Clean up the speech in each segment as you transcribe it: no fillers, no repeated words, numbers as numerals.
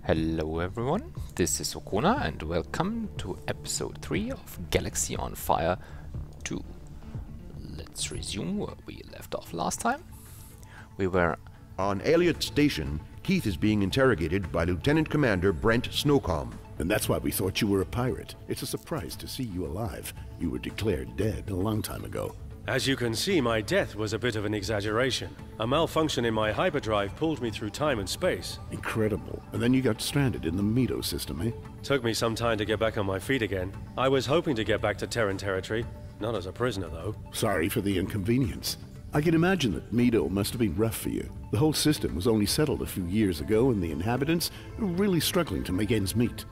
Hello everyone, this is Okona and welcome to episode 3 of Galaxy on Fire 2. Let's resume where we left off last time. We were on Elliot Station. Keith is being interrogated by Lieutenant Commander Brent Snocom. And that's why we thought you were a pirate. It's a surprise to see you alive. You were declared dead a long time ago. As you can see, my death was a bit of an exaggeration. A malfunction in my hyperdrive pulled me through time and space. Incredible. And then you got stranded in the Meadow system, eh? Took me some time to get back on my feet again. I was hoping to get back to Terran territory. Not as a prisoner, though. Sorry for the inconvenience. I can imagine that Meadow must have been rough for you. The whole system was only settled a few years ago, and the inhabitants are really struggling to make ends meet.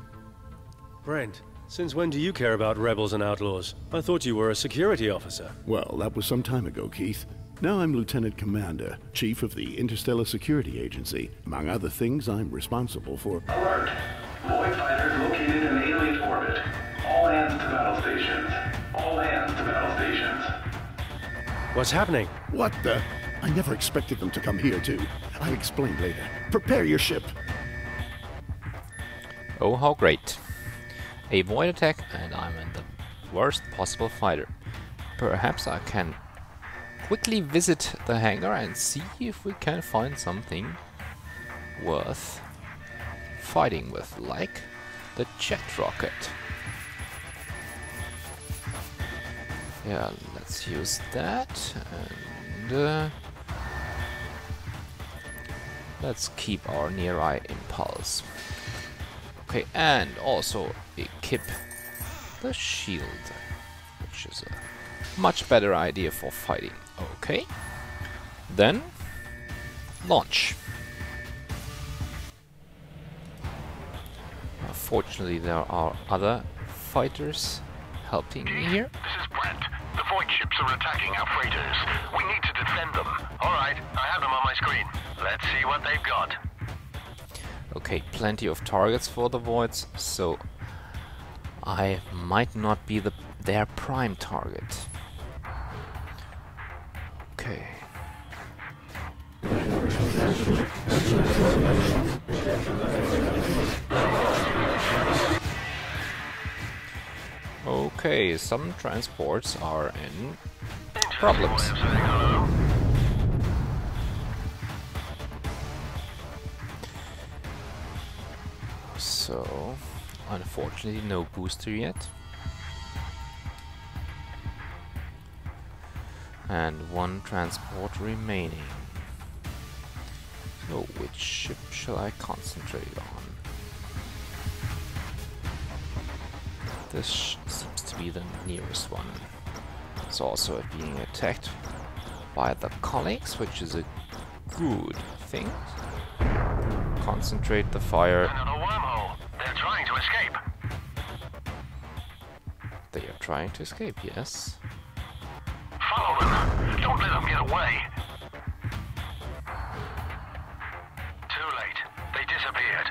Brent, since when do you care about rebels and outlaws? I thought you were a security officer. Well, that was some time ago, Keith. Now I'm Lieutenant Commander, Chief of the Interstellar Security Agency. Among other things, I'm responsible for... Alert! Void fighters located in alien orbit. All hands to battle stations. All hands to battle stations. What's happening? What the... I never expected them to come here, too. I'll explain later. Prepare your ship. oh how great. A void attack and I'm in the worst possible fighter. Perhaps I can quickly visit the hangar and see if we can find something worth fighting with, like the jet rocket. Yeah, let's use that and let's keep our near-eye impulse. Okay, and also equip the shield, which is a much better idea for fighting. Okay, then launch. Fortunately, there are other fighters helping me here. This is Brent. The void ships are attacking our freighters. We need to defend them. Alright, I have them on my screen. Let's see what they've got. Okay, plenty of targets for the voids, so I might not be their prime target. Okay. Okay, some transports are in problems. So, unfortunately, no booster yet. And one transport remaining. So, which ship shall I concentrate on? This seems to be the nearest one. It's also being attacked by the colleagues, which is a good thing. Concentrate the fire. Another wormhole. They're trying to escape. They are trying to escape, yes. Follow them. Don't let them get away. Too late. They disappeared.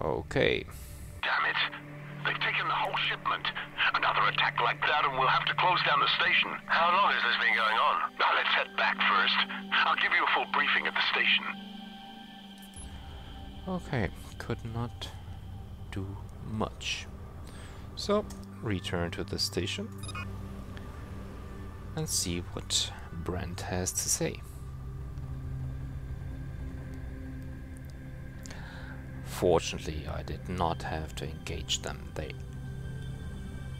Okay. Damn it. They've taken the whole shipment. Another attack like that and we'll have to close down the station. How long has this been going on? Now let's head back first. I'll give you a full briefing at the station. Okay, could not do much. So, return to the station and see what Brent has to say. Fortunately, I did not have to engage them.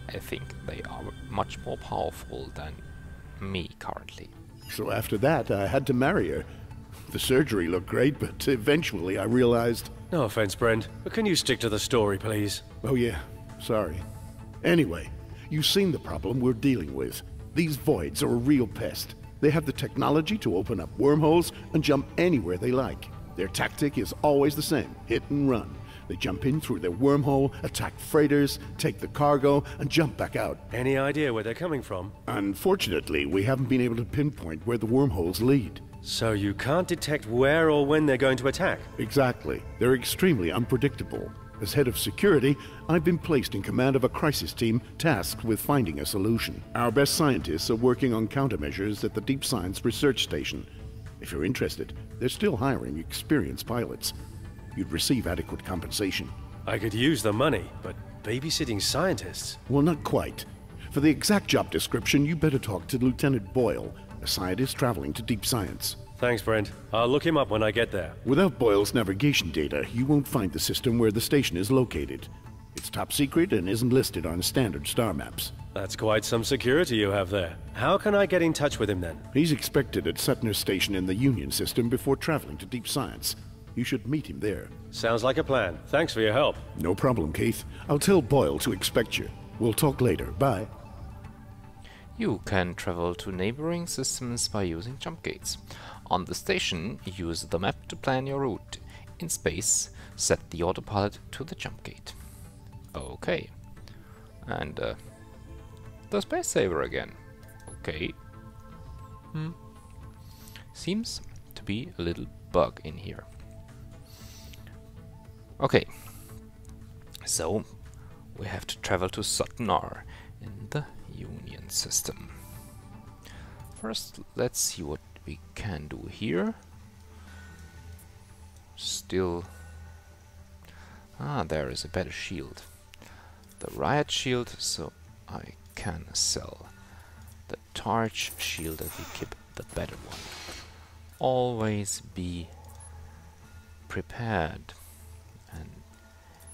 I think they are much more powerful than me currently. So after that, I had to marry her. The surgery looked great, but eventually I realized... No offense, Brent, but can you stick to the story, please? Oh yeah, sorry. Anyway, you've seen the problem we're dealing with. These voids are a real pest. They have the technology to open up wormholes and jump anywhere they like. Their tactic is always the same, hit and run. They jump in through their wormhole, attack freighters, take the cargo, and jump back out. Any idea where they're coming from? Unfortunately, we haven't been able to pinpoint where the wormholes lead. So you can't detect where or when they're going to attack? Exactly. They're extremely unpredictable. As head of security, I've been placed in command of a crisis team tasked with finding a solution. Our best scientists are working on countermeasures at the Deep Science Research Station. If you're interested, they're still hiring experienced pilots. You'd receive adequate compensation. I could use the money, but babysitting scientists? Well, not quite. For the exact job description, you better talk to Lieutenant Boyle, a scientist traveling to deep science. Thanks, Brent. I'll look him up when I get there. Without Boyle's navigation data, you won't find the system where the station is located. It's top secret and isn't listed on standard star maps. That's quite some security you have there. How can I get in touch with him then? He's expected at Sutner's station in the Union system before traveling to deep science. You should meet him there. Sounds like a plan. Thanks for your help. No problem, Keith. I'll tell Boyle to expect you. We'll talk later. Bye. You can travel to neighboring systems by using jump gates. On the station, use the map to plan your route. In space, set the autopilot to the jump gate. Okay. And the space saver again. Okay. Seems to be a little bug in here. Okay. So, we have to travel to Sutner in the Union system. First, let's see what we can do here. Still... there is a better shield. The riot shield, so I can sell the torch shield and we keep the better one. Always be prepared. And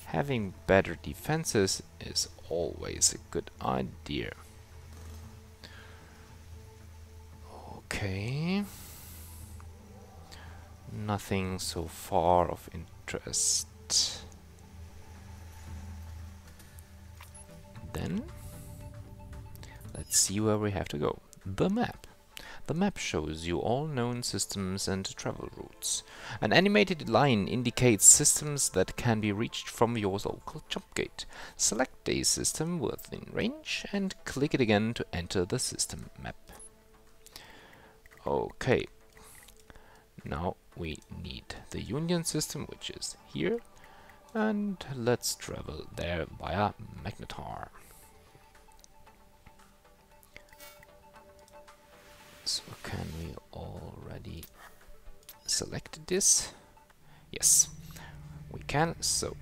having better defenses is always a good idea. Okay. Nothing so far of interest. Then, let's see where we have to go. The map. The map shows you all known systems and travel routes. An animated line indicates systems that can be reached from your local jump gate. Select a system within range and click it again to enter the system map. Okay. Now we need the Union system, which is here. And let's travel there via Magnetar. So can we already select this? Yes, we can. So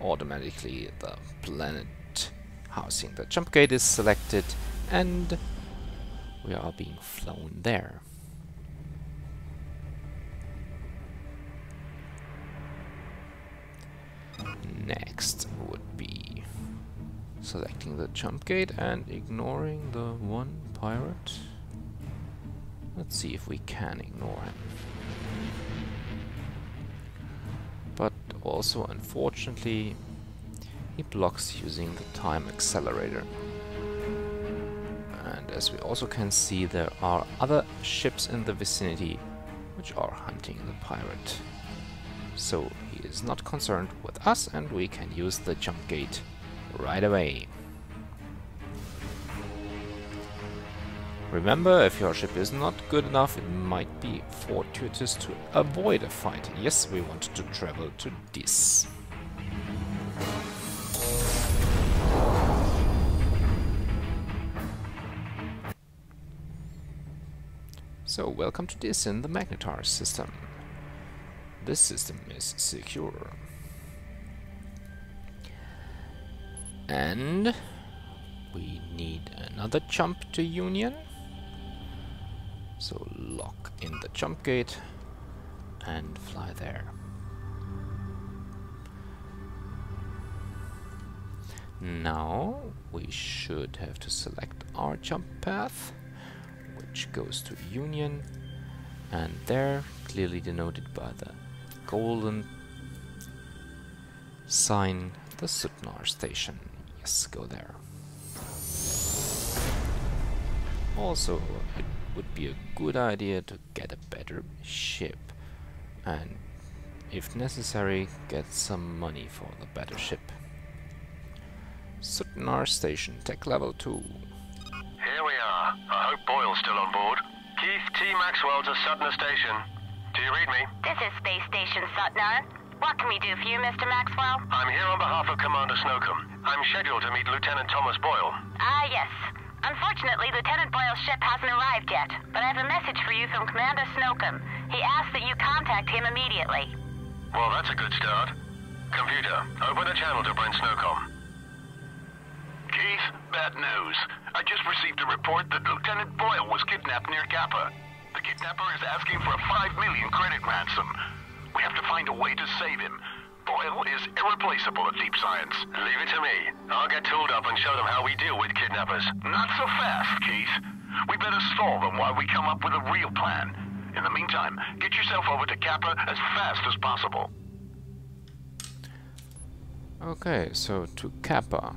automatically the planet housing the jump gate is selected and we are being flown there. Next would be selecting the jump gate and ignoring the one pirate. Let's see if we can ignore him. But also, unfortunately, he blocks using the time accelerator. And as we also can see, there are other ships in the vicinity which are hunting the pirate. So he is not concerned with us and we can use the jump gate right away. Remember, if your ship is not good enough, it might be fortuitous to avoid a fight. Yes, we want to travel to this. So, welcome to this in the Magnetar system. This system is secure. And we need another jump to Union. So lock in the jump gate and fly there. Now we should have to select our jump path, which goes to Union, and there, clearly denoted by the golden sign, the Sutnar station. Yes, go there. Also, it would be a good idea to get a better ship, and if necessary, get some money for the better ship. Sutnar station, tech level 2. Here we are. I hope Boyle's still on board. Keith T. Maxwell to Sutner Station. Do you read me? This is Space Station Sutner. What can we do for you, Mr. Maxwell? I'm here on behalf of Commander Snocom. I'm scheduled to meet Lieutenant Thomas Boyle. Ah, yes. Unfortunately, Lieutenant Boyle's ship hasn't arrived yet, but I have a message for you from Commander Snocom. He asked that you contact him immediately. Well, that's a good start. Computer, open a channel to Brent Snocom. Keith, bad news. I just received a report that Lieutenant Boyle was kidnapped near Kappa. The kidnapper is asking for a 5 million credit ransom. We have to find a way to save him. Boyle is irreplaceable at deep science. Leave it to me. I'll get tooled up and show them how we deal with kidnappers. Not so fast, Keith. We better stall them while we come up with a real plan. In the meantime, get yourself over to Kappa as fast as possible. Okay, so to Kappa.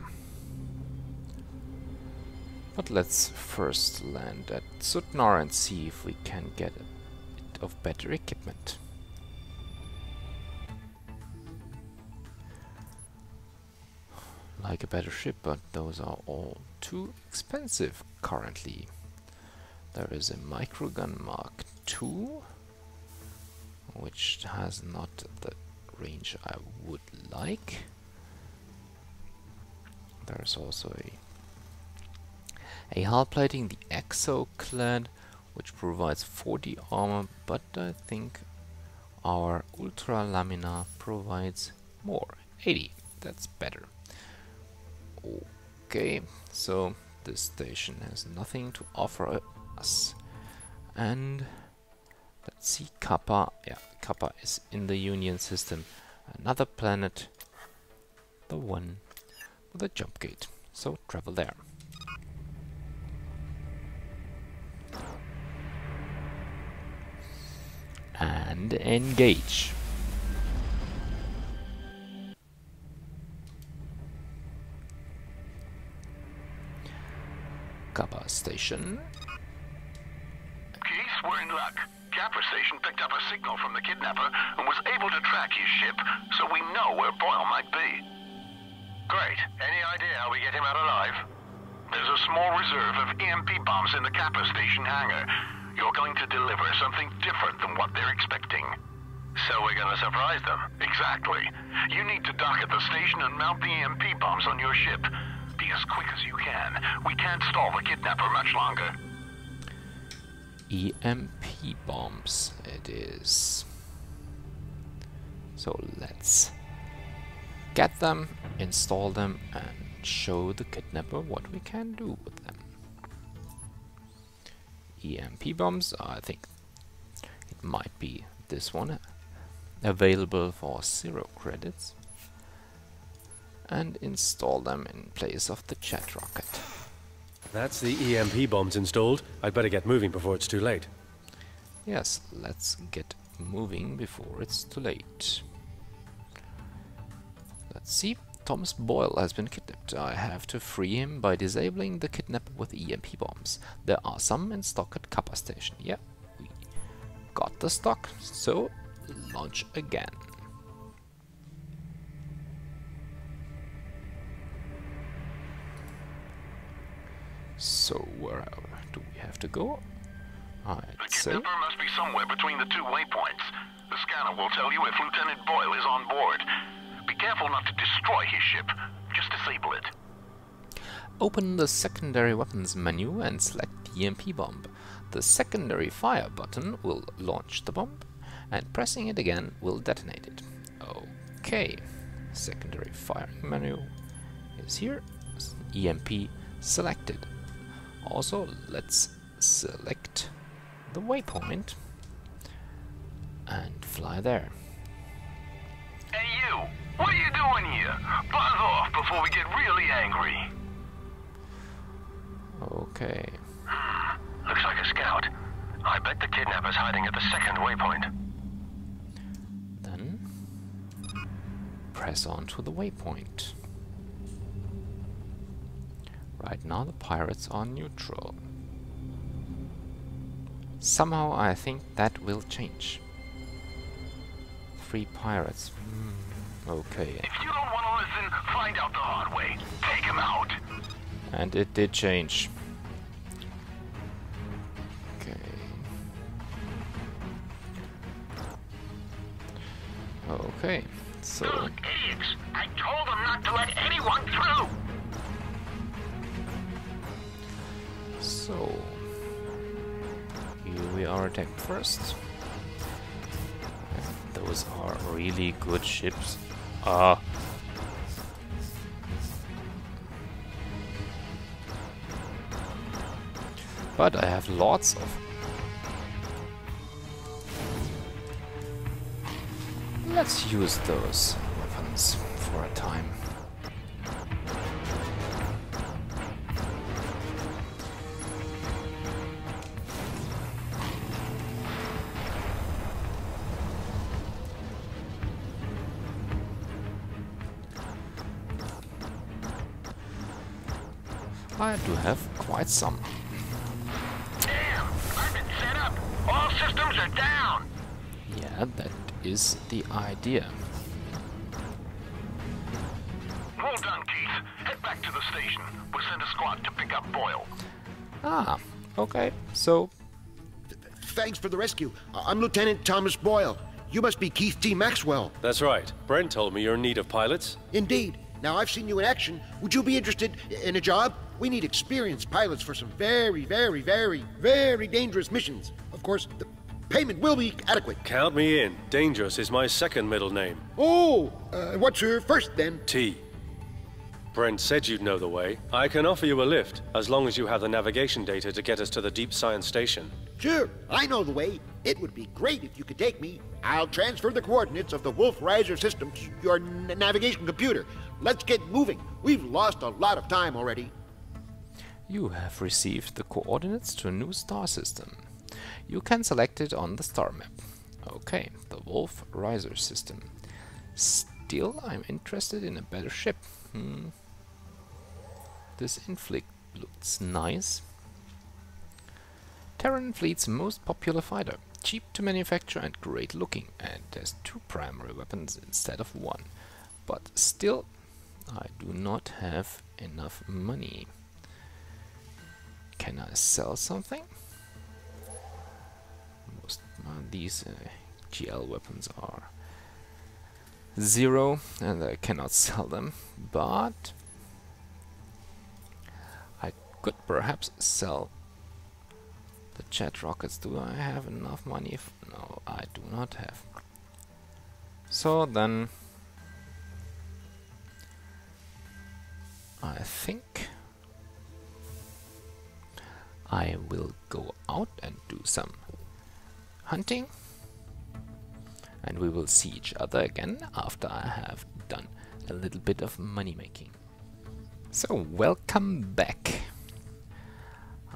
But let's first land at Sutnar and see if we can get a bit of better equipment. Like a better ship, but those are all too expensive currently. There is a microgun Mark II, which has not the range I would like. There's also a hull plating, the Exoclad, which provides 40 armor, but I think our Ultra Lamina provides more, 80. That's better. Okay, so this station has nothing to offer us. And let's see, Kappa. Yeah, Kappa is in the Union system. Another planet, the one with a jump gate. So travel there. And engage. Kappa station. Keith, we're in luck. Kappa station picked up a signal from the kidnapper and was able to track his ship, so we know where Boyle might be. Great. Any idea how we get him out alive? There's a small reserve of EMP bombs in the Kappa station hangar. You're going to deliver something different than what they're expecting. So we're going to surprise them? Exactly. You need to dock at the station and mount the EMP bombs on your ship. Be as quick as you can. We can't stall the kidnapper much longer. EMP bombs it is. So let's get them, install them, and show the kidnapper what we can do with them. EMP bombs, I think it might be this one, available for 0 credits. And install them in place of the jet rocket. That's the EMP bombs installed. I'd better get moving before it's too late. Yes, let's get moving before it's too late. Let's see. Thomas Boyle has been kidnapped. I have to free him by disabling the kidnapper with EMP bombs. There are some in stock at Kappa Station. Yeah, we got the stock, so launch again. So where do we have to go? The kidnapper must be somewhere between the 2 waypoints. The scanner will tell you if Lieutenant Boyle is on board. Be careful not to destroy his ship. Just disable it. Open the secondary weapons menu and select the EMP bomb. The secondary fire button will launch the bomb, and pressing it again will detonate it. Okay, secondary firing menu is here. EMP selected. Also, let's select the waypoint and fly there. Hey you! What are you doing here? Buzz off before we get really angry. Okay. Looks like a scout. I bet the kidnapper's hiding at the second waypoint. Then press on to the waypoint. Right now the pirates are neutral. Somehow I think that will change. 3 pirates. Okay. If you don't want to listen, find out the hard way. Take him out. And it did change. Okay. Okay. So Those idiots! I told them not to let anyone through! So, here we are attacked first. And those are really good ships. Ah. But I have lots of... Let's use those weapons for a time. I do have quite some. Damn! I've been set up! All systems are down! Yeah, that is the idea. Well done, Keith. Head back to the station. We'll send a squad to pick up Boyle. Ah, okay, so... Thanks for the rescue. I'm Lieutenant Thomas Boyle. You must be Keith T. Maxwell. That's right. Brent told me you're in need of pilots. Indeed. Now, I've seen you in action. Would you be interested in a job? We need experienced pilots for some very, very, very, very dangerous missions. Of course, the payment will be adequate. Count me in. Dangerous is my second middle name. Oh, what's your first then? T. Brent said you'd know the way. I can offer you a lift, as long as you have the navigation data to get us to the Deep Science Station. Sure, I know the way. It would be great if you could take me. I'll transfer the coordinates of the Wolf Riser system to your navigation computer. Let's get moving. We've lost a lot of time already. You have received the coordinates to a new star system. You can select it on the star map. Okay, the Wolf Riser system. Still, I'm interested in a better ship. This Inflict looks nice. Terran Fleet's most popular fighter. Cheap to manufacture and great looking, and has 2 primary weapons instead of 1. But still, I do not have enough money. Can I sell something? Most these GL weapons are 0 and I cannot sell them, but I could perhaps sell the jet rockets. Do I have enough money? No, I do not have. So then I think I will go out and do some hunting, and we will see each other again after I have done a little bit of money making. So welcome back.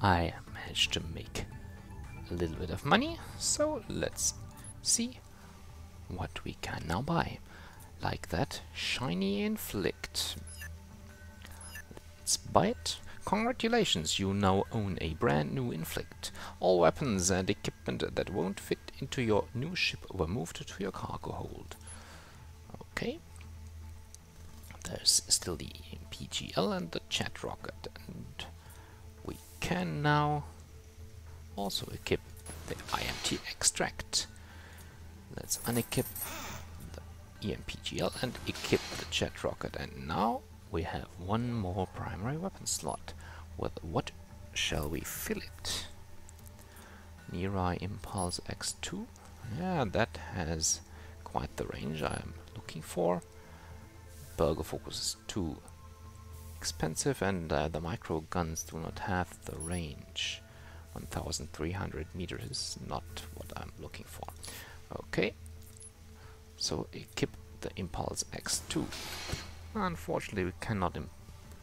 I managed to make a little bit of money, so let's see what we can now buy. Like that shiny Inflict. Let's buy it. Congratulations, you now own a brand new Inflict. All weapons and equipment that won't fit into your new ship were moved to your cargo hold. Okay. There's still the PGL and the jet rocket, and we can now also equip the IMT extract. Let's unequip the EMPGL and equip the jet rocket, and now we have one more primary weapon slot. With what shall we fill it? Near-Eye Impulse X2. Yeah, that has quite the range I'm looking for. Burger Focus is too expensive, and the micro guns do not have the range. 1300 meters is not what I'm looking for. Okay, so equip the Impulse X2. Unfortunately, we cannot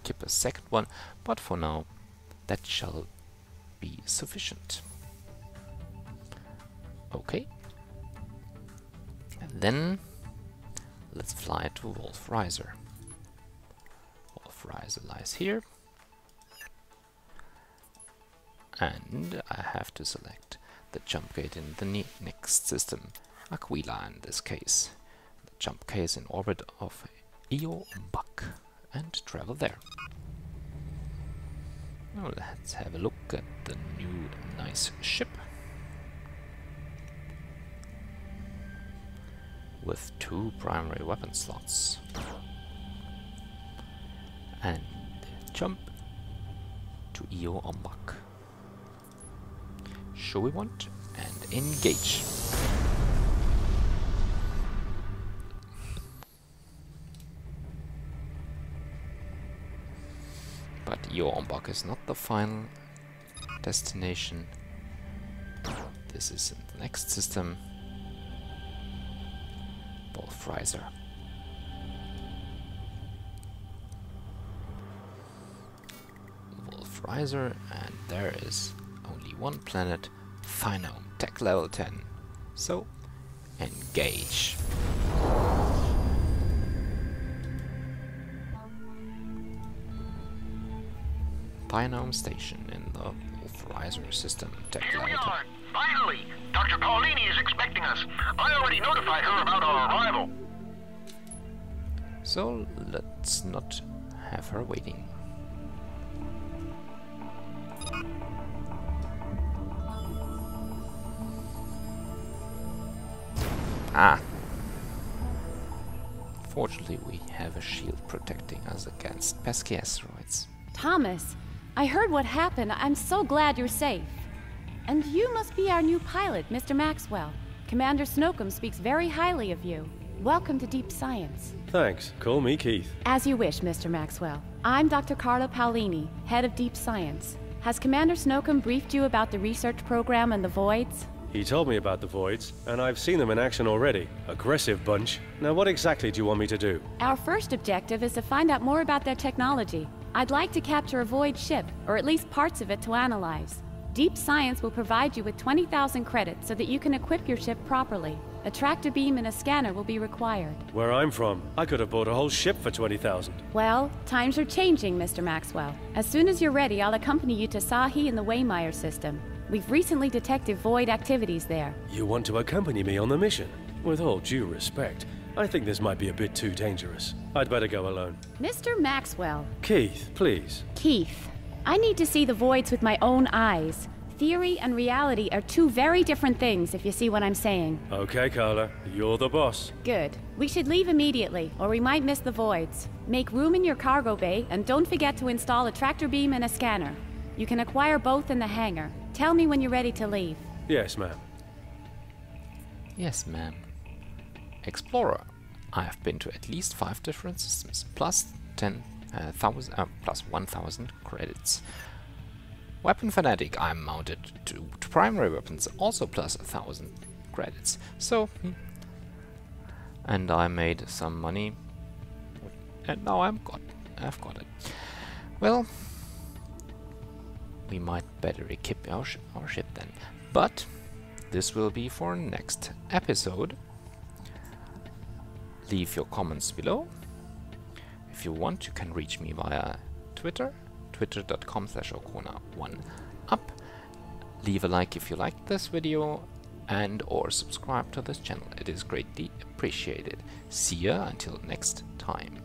equip a second one, but for now that shall be sufficient. Okay, and then let's fly to Wolf Riser. Wolf Riser lies here, and I have to select the jump gate in the next system, Aquila in this case. The jump case in orbit of Io Buck, and travel there. Now let's have a look at the new nice ship with 2 primary weapon slots, and jump to Io Ombak. Show we want and engage. But Jorenbach is not the final destination. This is in the next system. Wolf-Riser. Wolf-Riser, and there is only one planet, Phinome, tech level 10. So, engage. Phinome station in the Wolf-Riser system, tech Here we level 10. are, finally! Dr. Paulini is expecting us. I already notified her about our arrival. So, let's not have her waiting. Ah! Fortunately, we have a shield protecting us against pesky asteroids. Thomas, I heard what happened. I'm so glad you're safe. And you must be our new pilot, Mr. Maxwell. Commander Snocom speaks very highly of you. Welcome to Deep Science. Thanks. Call me Keith. As you wish, Mr. Maxwell. I'm Dr. Carla Paolini, head of Deep Science. Has Commander Snocom briefed you about the research program and the voids? He told me about the voids, and I've seen them in action already. Aggressive bunch. Now what exactly do you want me to do? Our first objective is to find out more about their technology. I'd like to capture a void ship, or at least parts of it to analyze. Deep Science will provide you with 20,000 credits so that you can equip your ship properly. A tractor beam and a scanner will be required. Where I'm from, I could have bought a whole ship for 20,000. Well, times are changing, Mr. Maxwell. As soon as you're ready, I'll accompany you to Sahi in the Waymire system. We've recently detected void activities there. You want to accompany me on the mission? With all due respect, I think this might be a bit too dangerous. I'd better go alone. Mr. Maxwell. Keith, please. Keith, I need to see the voids with my own eyes. Theory and reality are two very different things, if you see what I'm saying. Okay, Carla, you're the boss. Good. We should leave immediately, or we might miss the voids. Make room in your cargo bay, and don't forget to install a tractor beam and a scanner. You can acquire both in the hangar. Tell me when you're ready to leave. Yes, ma'am. Yes, ma'am. Explorer. I have been to at least 5 different systems, plus 1,000 credits. Weapon Fanatic, I'm mounted to primary weapons, also plus 1,000 credits. So, and I made some money, and now I've got it. Well, we might better equip our ship then. But this will be for next episode. Leave your comments below. If you want, you can reach me via Twitter, twitter.com/okona1up. Leave a like if you liked this video, and or subscribe to this channel. It is greatly appreciated. See ya until next time.